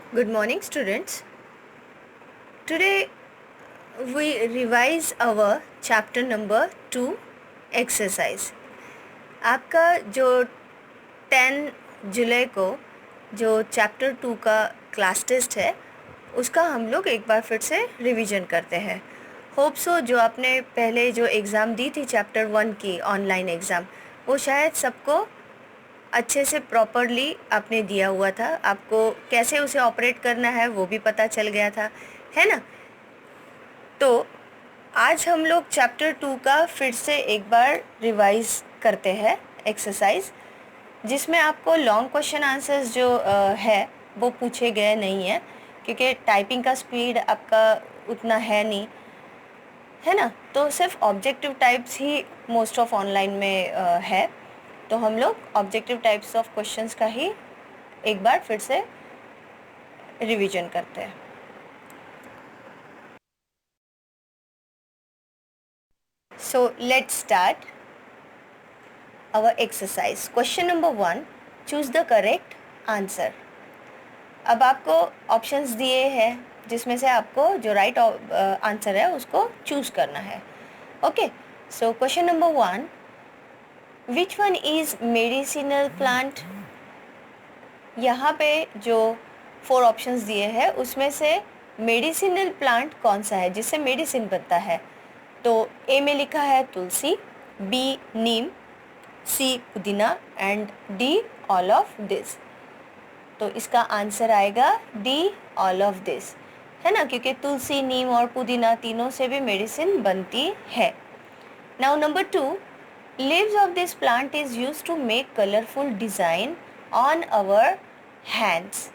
Good morning, students. Today we revise our chapter number 2 exercise. आपका जो 10 जुलाई को जो चैप्टर 2 का क्लास टेस्ट है उसका हम लोग एक बार फिर से रिवीजन करते हैं. होप सो जो आपने पहले जो एग्ज़ाम दी थी चैप्टर 1 की ऑनलाइन एग्ज़ाम वो शायद सबको अच्छे से प्रॉपरली आपने दिया हुआ था. आपको कैसे उसे ऑपरेट करना है वो भी पता चल गया था, है ना. तो आज हम लोग चैप्टर 2 का फिर से एक बार रिवाइज करते हैं एक्सरसाइज, जिसमें आपको लॉन्ग क्वेश्चन आंसर्स जो है वो पूछे गए नहीं हैं, क्योंकि टाइपिंग का स्पीड आपका उतना है नहीं, है ना. तो सिर्फ objective types he most of online में है. तो हम लोग ऑब्जेक्टिव टाइप्स ऑफ क्वेश्चंस का ही एक बार फिर से रिवीजन करते हैं. So let's start our exercise. Question number 1, choose the correct answer. अब आपको ऑप्शंस दिए हैं जिसमें से आपको जो राइट आंसर है उसको चूज़ करना है. Okay, so question number 1, which one is medicinal plant. यहाँ पे जो 4 ऑप्शंस दिए हैं उसमें से मेडिसिनल प्लांट कौन सा है जिससे मेडिसिन बनता है. तो ए में लिखा है तुलसी, बी नीम, सी पुदीना and D all of this. तो इसका आंसर आएगा डी ऑल ऑफ दिस, है ना, क्योंकि तुलसी, नीम और पुदीना तीनों से भी मेडिसिन बनती है. Now number 2, leaves of this plant is use to make colourful design on our hands.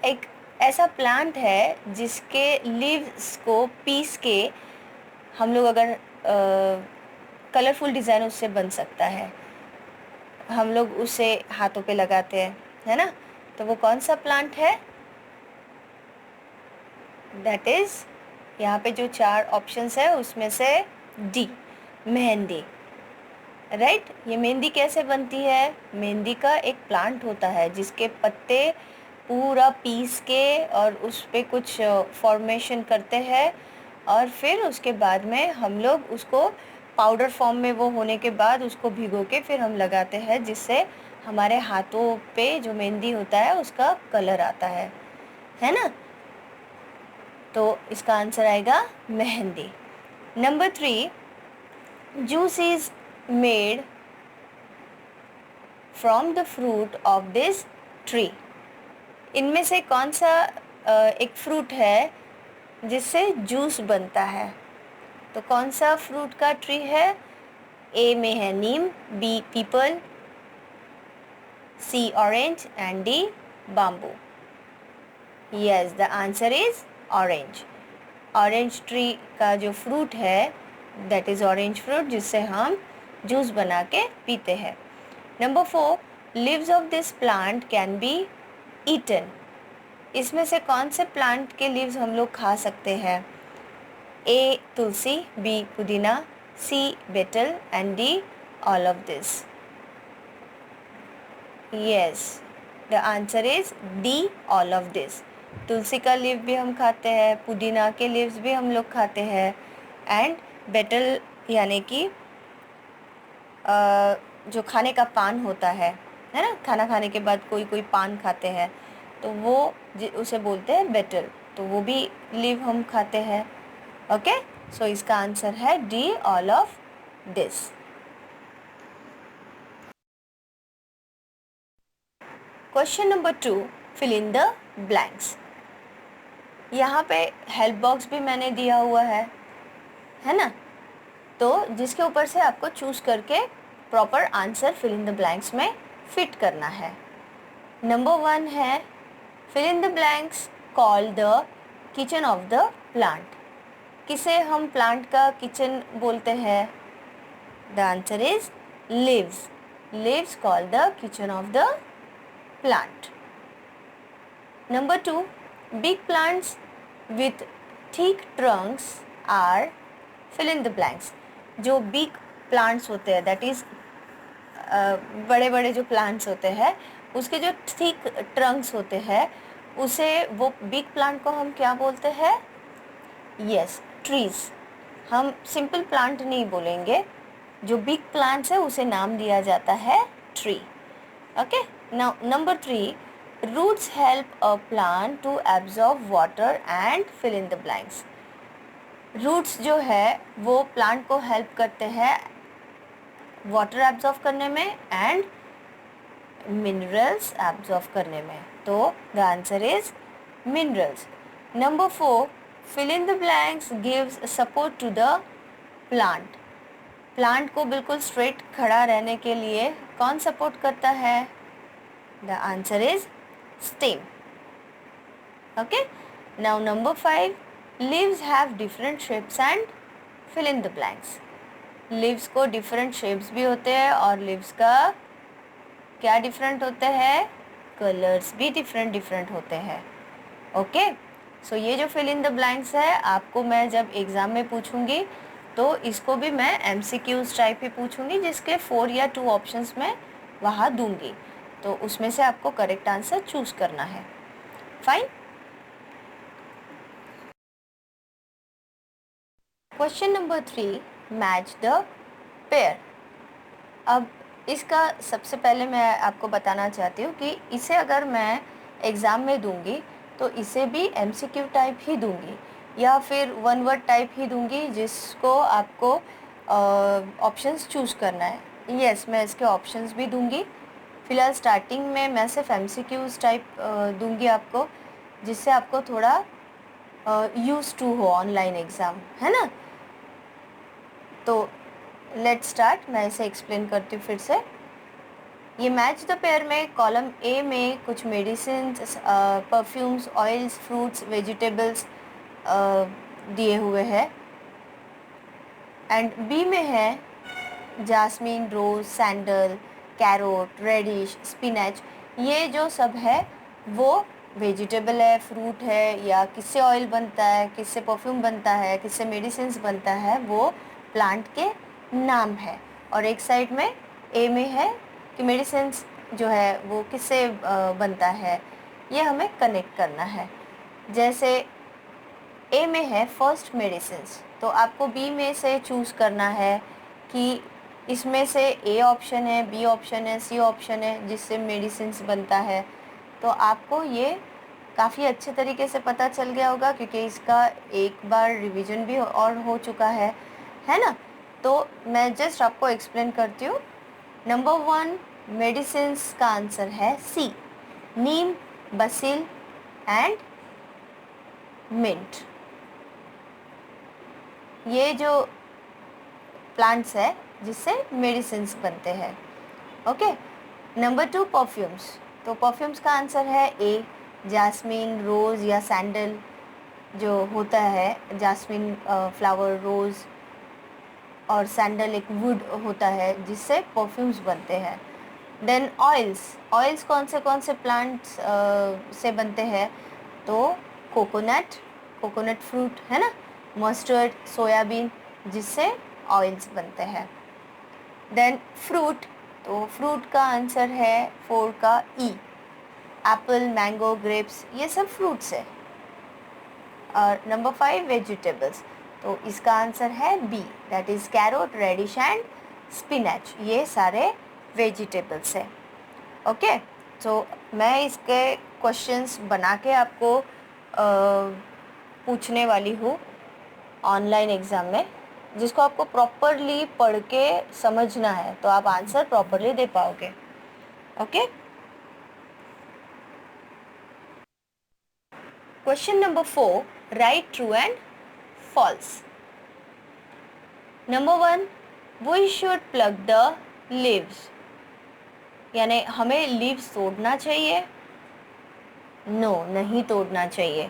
एक ऐसा प्लांट है जिसके लीव्स को पीस के हम लोग अगर कलरफुल डिज़ाइन उससे बन सकता है, हम लोग उसे हाथों पे लगाते हैं, है ना. तो वो कौन सा प्लांट है? दैट इज़ यहाँ पे जो 4 ऑप्शंस है उसमें से डी, मेहंदी. राइट. ये मेहंदी कैसे बनती है? मेहंदी का एक प्लांट होता है जिसके पत्ते पूरा पीस के और उस पर कुछ फॉर्मेशन करते हैं और फिर उसके बाद में हम लोग उसको पाउडर फॉर्म में वो होने के बाद उसको भिगो के फिर हम लगाते हैं, जिससे हमारे हाथों पे जो मेहंदी होता है उसका कलर आता है ना. तो इसका आंसर आएगा mehndi. Number 3, juice is made from the fruit of this tree. इनमें से कौन सा एक फ्रूट है जिससे जूस बनता है? तो कौन सा फ्रूट का ट्री है? ए में है neem, B peepal, C orange and D bamboo. Yes, the answer is orange. Orange tree का जो फ्रूट है दैट इज़ ऑरेंज फ्रूट, जिससे हम जूस बना के पीते हैं. Number 4, leaves of this plant can be eaten. इसमें से कौन से प्लांट के लीव्स हम लोग खा सकते हैं? ए tulsi, B pudina, C betel and D all of this. Yes, the answer is D all of this. तुलसी का लीव भी हम खाते हैं, पुदीना के लीव्स भी हम लोग खाते हैं एंड बेटल यानी कि जो खाने का पान होता है ना, खाना खाने के बाद कोई कोई पान खाते हैं तो वो उसे बोलते हैं बेटल, तो वो भी लीव हम खाते हैं. ओके, सो इसका आंसर है D all of this. Question number 2, fill in the blanks. यहाँ पे हेल्प बॉक्स भी मैंने दिया हुआ है ना. तो जिसके ऊपर से आपको चूज़ करके proper answer fill in the blanks में फिट करना है. नंबर 1 है fill in the blanks call the kitchen of the plant. किसे हम प्लांट का किचन बोलते हैं? The answer is leaves. Leaves call the kitchen of the plant. Number 2, big plants with thick trunks are fill in the blanks. जो big plants होते हैं that is बड़े बड़े जो plants होते हैं उसके जो thick trunks होते हैं उसे, वो बिग प्लांट को हम क्या बोलते हैं? Yes, trees. हम सिंपल प्लांट नहीं बोलेंगे, जो बिग प्लांट्स है उसे नाम दिया जाता है tree. Okay, now number 3, roots help a plant to absorb water and fill in the blanks. Roots जो है वो प्लांट को हेल्प करते हैं वाटर एब्जॉर्ब करने में एंड मिनरल्स एब्जॉर्ब करने में, तो the answer is minerals. Number 4, fill in the blanks gives support to the plant. Plant को बिल्कुल स्ट्रेट खड़ा रहने के लिए कौन सपोर्ट करता है? The answer is stem. Okay, now number 5, leaves have different shapes and fill in the blanks. Leaves को डिफरेंट शेप्स भी होते हैं और लीव्स का क्या डिफरेंट होते हैं? कलर्स भी डिफरेंट डिफरेंट होते हैं। ओके, सो ये जो फिल इन द ब्लैंक्स है, आपको मैं जब एग्ज़ाम में पूछूंगी तो इसको भी मैं MCQs टाइप ही पूछूंगी, जिसके 4 या 2 ऑप्शंस में वहाँ दूंगी, तो उसमें से आपको करेक्ट आंसर चूज करना है। Fine. Question number 3, match the pair. अब इसका सबसे पहले मैं आपको बताना चाहती हूँ कि इसे अगर मैं एग्ज़ाम में दूंगी तो इसे भी MCQ टाइप ही दूंगी या फिर वन वर्ड टाइप ही दूंगी, जिसको आपको ऑप्शंस चूज़ करना है। यस, मैं इसके ऑप्शंस भी दूंगी। फ़िलहाल स्टार्टिंग में मैं सिर्फ MCQs टाइप दूंगी आपको, जिससे आपको थोड़ा यूज़ टू हो ऑनलाइन एग्ज़ाम, है ना। तो लेट्स स्टार्ट, मैं इसे एक्सप्लेन करती हूँ फिर से। ये मैच द पेयर में कॉलम ए में कुछ medicine, perfumes, oils, fruits, vegetables दिए हुए हैं एंड बी में है जास्मिन, रोज, सैंडल, कैरोट, रेडिश, स्पिनच। ये जो सब है वो वेजिटेबल है, फ्रूट है, या किससे ऑयल बनता है, किससे परफ्यूम बनता है, किससे मेडिसिन बनता है, वो प्लांट के नाम है। और एक साइड में ए में है कि मेडिसिन जो है वो किससे बनता है, ये हमें कनेक्ट करना है। जैसे ए में है फर्स्ट मेडिसिन्स, तो आपको बी में से चूज़ करना है कि इसमें से ए ऑप्शन है, बी ऑप्शन है, सी ऑप्शन है जिससे मेडिसिन्स बनता है। तो आपको ये काफ़ी अच्छे तरीके से पता चल गया होगा, क्योंकि इसका एक बार रिवीजन भी और हो चुका है ना। तो मैं जस्ट आपको एक्सप्लेन करती हूँ। नंबर 1 मेडिसिन्स का आंसर है सी, नीम, बसिल एंड मिंट। ये जो प्लांट्स है जिससे मेडिसिन्स बनते हैं। ओके, नंबर 2 परफ्यूम्स, तो परफ्यूम्स का आंसर है ए, जास्मिन, रोज़ या सैंडल जो होता है। जास्मिन फ्लावर, रोज़ और सैंडल एक वुड होता है जिससे परफ्यूम्स बनते हैं। देन ऑयल्स, ऑयल्स कौन से प्लांट्स से बनते हैं? तो कोकोनट, कोकोनट फ्रूट है ना, मस्टर्ड, सोयाबीन, जिससे ऑयल्स बनते हैं। देन फ्रूट, तो फ्रूट का आंसर है 4 का ई, एप्पल, मैंगो, ग्रेप्स, ये सब फ्रूट्स है। और नंबर 5 वेजिटेबल्स, तो इसका आंसर है B, that is carrot, radish and spinach, ये सारे वेजिटेबल्स है। ओके, तो मैं इसके क्वेश्चंस बना के आपको पूछने वाली हूँ ऑनलाइन एग्ज़ाम में, जिसको आपको प्रॉपरली पढ़ के समझना है, तो आप आंसर प्रॉपरली दे पाओगे। Okay, question number 4, write true and false. Number 1, we should pluck the leaves, यानी हमें लीव्स तोड़ना चाहिए। नो, नहीं तोड़ना चाहिए,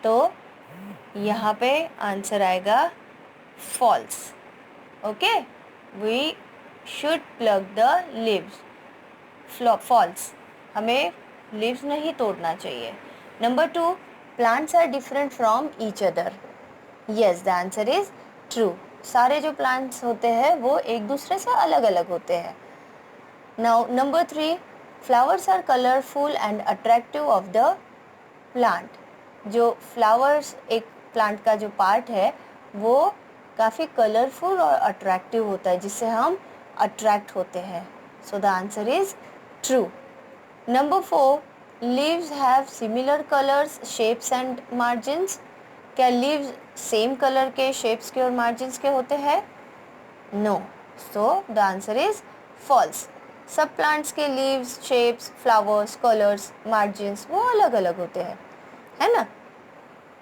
तो यहाँ पे आंसर आएगा false. Okay, we should pluck the leaves, false, हमें लीव्स नहीं तोड़ना चाहिए। Number 2, plants are different from each other. Yes, the answer is true, सारे जो प्लांट्स होते हैं वो एक दूसरे से अलग अलग होते हैं। Now number 3, flowers are colorful and attractive of the plant, जो फ्लावर्स एक प्लांट का जो पार्ट है वो काफ़ी कलरफुल और अट्रैक्टिव होता है, जिससे हम अट्रैक्ट होते हैं. So the answer is true. Number 4, leaves have similar colours, shapes and margins. क्या लीव्स सेम कलर के, शेप्स के और मार्जिन्स के होते हैं? No. So the answer is false. सब प्लांट्स के leaves, shapes, flowers, colours, margins वो अलग अलग होते हैं, है ना.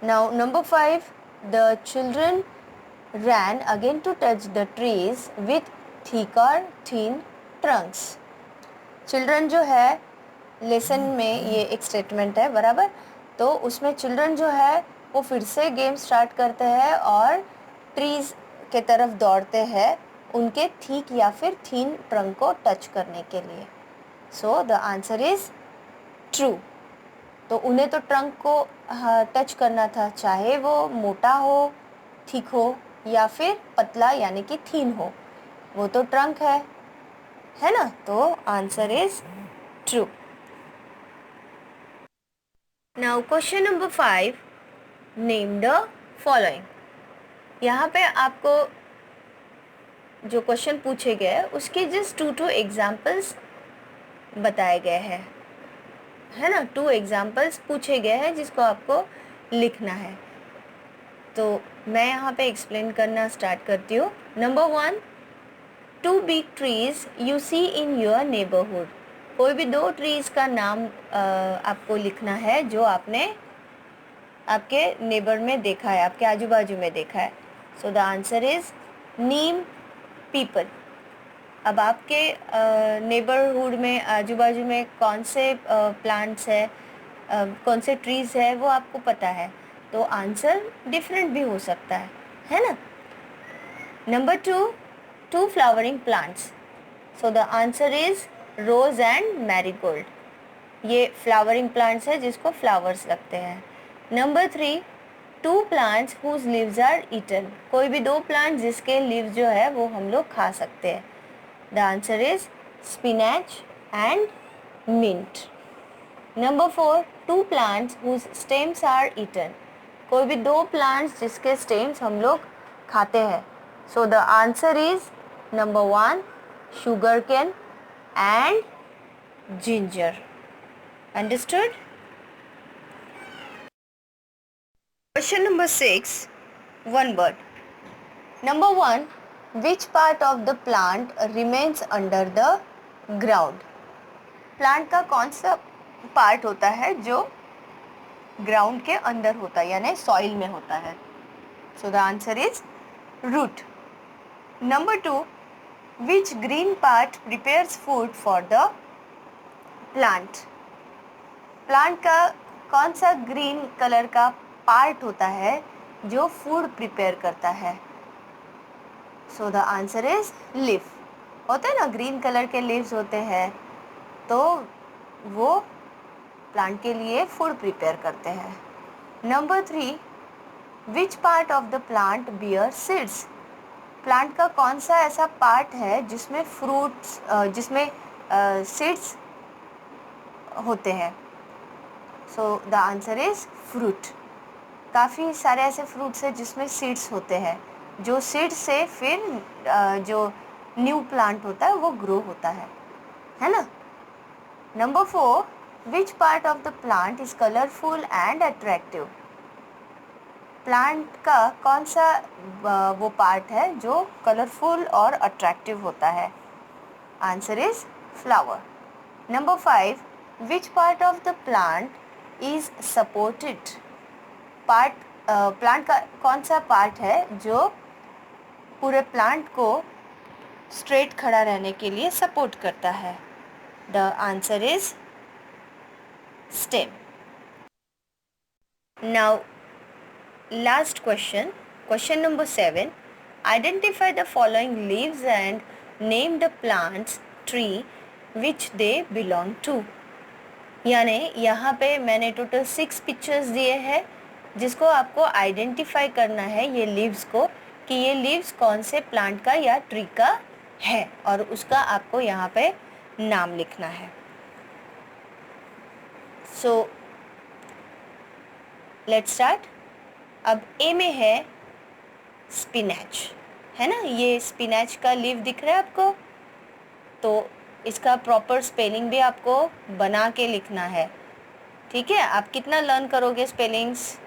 Now number 5, the children ran again to touch the trees with thick or thin trunks. Children जो है लेसन में ये एक स्टेटमेंट है बराबर, तो उसमें चिल्ड्रन जो है वो फिर से गेम स्टार्ट करते हैं और ट्रीज के तरफ दौड़ते हैं उनके थिक या फिर थीन ट्रंक को टच करने के लिए. सो द आंसर इज ट्रू. तो उन्हें तो ट्रंक को टच करना था, चाहे वो मोटा हो, थिक हो या फिर पतला यानी कि थीन हो, वो तो ट्रंक है ना. तो answer is true. Now question number 5, name the following. यहाँ पे आपको जो क्वेश्चन पूछे गए उसके जस्ट 2 एग्जाम्पल्स बताए गए हैं, है ना. 2 एग्जाम्पल्स पूछे गए हैं जिसको आपको लिखना है. तो मैं यहाँ पे एक्सप्लेन करना स्टार्ट करती हूँ. Number 1, 2 big trees you see in your neighbourhood. कोई भी 2 ट्रीज का नाम आपको लिखना है जो आपने आपके नेबर में देखा है, आपके आजू बाजू में देखा है. So the answer is Neem, people. अब आपके नेबरहुड में आजू बाजू में कौन से प्लांट्स है, कौन से ट्रीज है वो आपको पता है, तो आंसर डिफरेंट भी हो सकता है ना. Number 2, 2 flowering plants. So the answer is rose and marigold. ये फ्लावरिंग प्लांट्स है जिसको फ्लावर्स लगते हैं. Number 3, 2 plants whose leaves are eaten. कोई भी 2 प्लांट जिसके लीव्स जो है वो हम लोग खा सकते हैं. The answer is spinach and mint. Number 4, 2 plants whose stems are eaten. कोई भी 2 प्लांट्स जिसके स्टेम्स हम लोग खाते हैं. So the answer is number 1, sugar cane and ginger. Understood. Question number 6, one word. Number 1, which part of the plant remains under the ground? Plant का कौन सा पार्ट होता है जो ग्राउंड के अंदर होता है यानी सॉइल में होता है. So the answer is root. Number 2, which green part prepares food for the plant? Plant का कौन सा ग्रीन कलर का पार्ट होता है जो फूड प्रिपेयर करता है. So the answer is leaf. होते हैं ना ग्रीन कलर के लीव्स होते हैं, तो वो प्लांट के लिए फूड प्रिपेयर करते हैं. Number 3, which part of the plant bear seeds. Plant का कौन सा ऐसा पार्ट है जिसमें फ्रूट्स जिसमें सीड्स होते हैं. So the answer is fruit. काफ़ी सारे ऐसे फ्रूट्स हैं जिसमें सीड्स होते हैं, जो सीड से फिर जो न्यू प्लांट होता है वो ग्रो होता है ना. Number 4, which part of the plant is colourful and attractive. Plant का कौन सा वो पार्ट है जो कलरफुल और अट्रैक्टिव होता है. Answer is flower. Number 5, which part of the plant is supported. Plant का कौन सा पार्ट है जो पूरे प्लांट को स्ट्रेट खड़ा रहने के लिए सपोर्ट करता है. The answer is stem. Now last question, question number 7, identify the following leaves and name the plants tree which they belong to. यानी यहाँ पे मैंने टोटल 6 पिक्चर्स दिए हैं जिसको आपको आइडेंटिफाई करना है ये लीव्स को कि ये लीव्स कौन से प्लांट का या ट्री का है और उसका आपको यहाँ पे नाम लिखना है. So let's start. अब ए में है स्पिनैच, है ना, ये स्पिनैच का लीफ दिख रहा है आपको, तो इसका प्रॉपर स्पेलिंग भी आपको बना के लिखना है। ठीक है, आप कितना लर्न करोगे स्पेलिंग्स,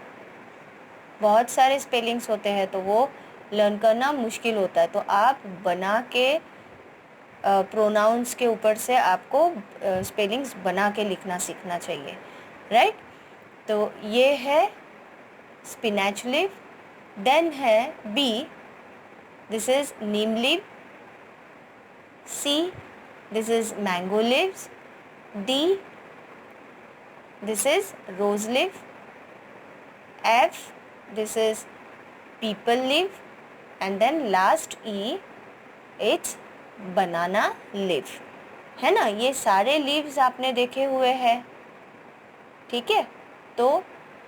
बहुत सारे स्पेलिंग्स होते हैं तो वो लर्न करना मुश्किल होता है, तो आप बना के प्रोनाउंस के ऊपर से आपको स्पेलिंग्स बना के लिखना सीखना चाहिए, राइट। तो ये है स्पिनैच लीफ। देन है B, this is neem leaf. C, this is mango leaves. D, this is rose leaf. F, this is people leaf. And then last E, it's banana leaf, है ना। ये सारे लीव्स आपने देखे हुए हैं, ठीक है। तो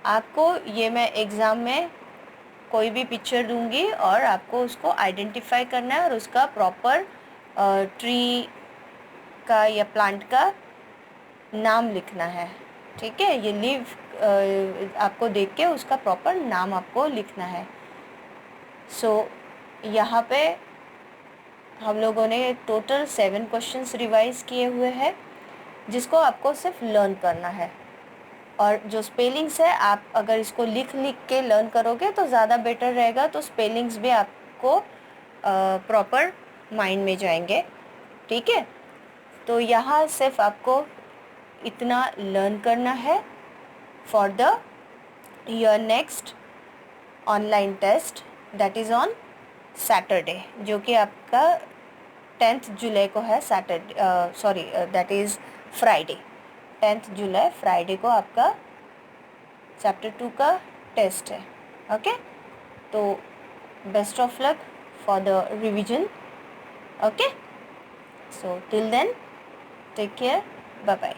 आपको ये मैं एग्ज़ाम में कोई भी पिक्चर दूंगी और आपको उसको आइडेंटिफाई करना है और उसका प्रॉपर ट्री का या प्लांट का नाम लिखना है, ठीक है। ये लीव आपको देख के उसका प्रॉपर नाम आपको लिखना है। सो यहाँ पे हम लोगों ने टोटल 7 क्वेश्चंस रिवाइज किए हुए हैं, जिसको आपको सिर्फ लर्न करना है। और जो स्पेलिंग्स है, आप अगर इसको लिख के लर्न करोगे तो ज़्यादा बेटर रहेगा, तो स्पेलिंग्स भी आपको प्रॉपर माइंड में जाएंगे, ठीक है। तो यहाँ सिर्फ आपको इतना लर्न करना है for the your next online test, that is on Saturday, जो कि आपका 10th जुलाई को है, दैट इज़ फ्राइडे। 10th जुलाई फ्राइडे को आपका चैप्टर 2 का टेस्ट है, ओके। तो best of luck for the revision, okay. So till then take care, bye bye.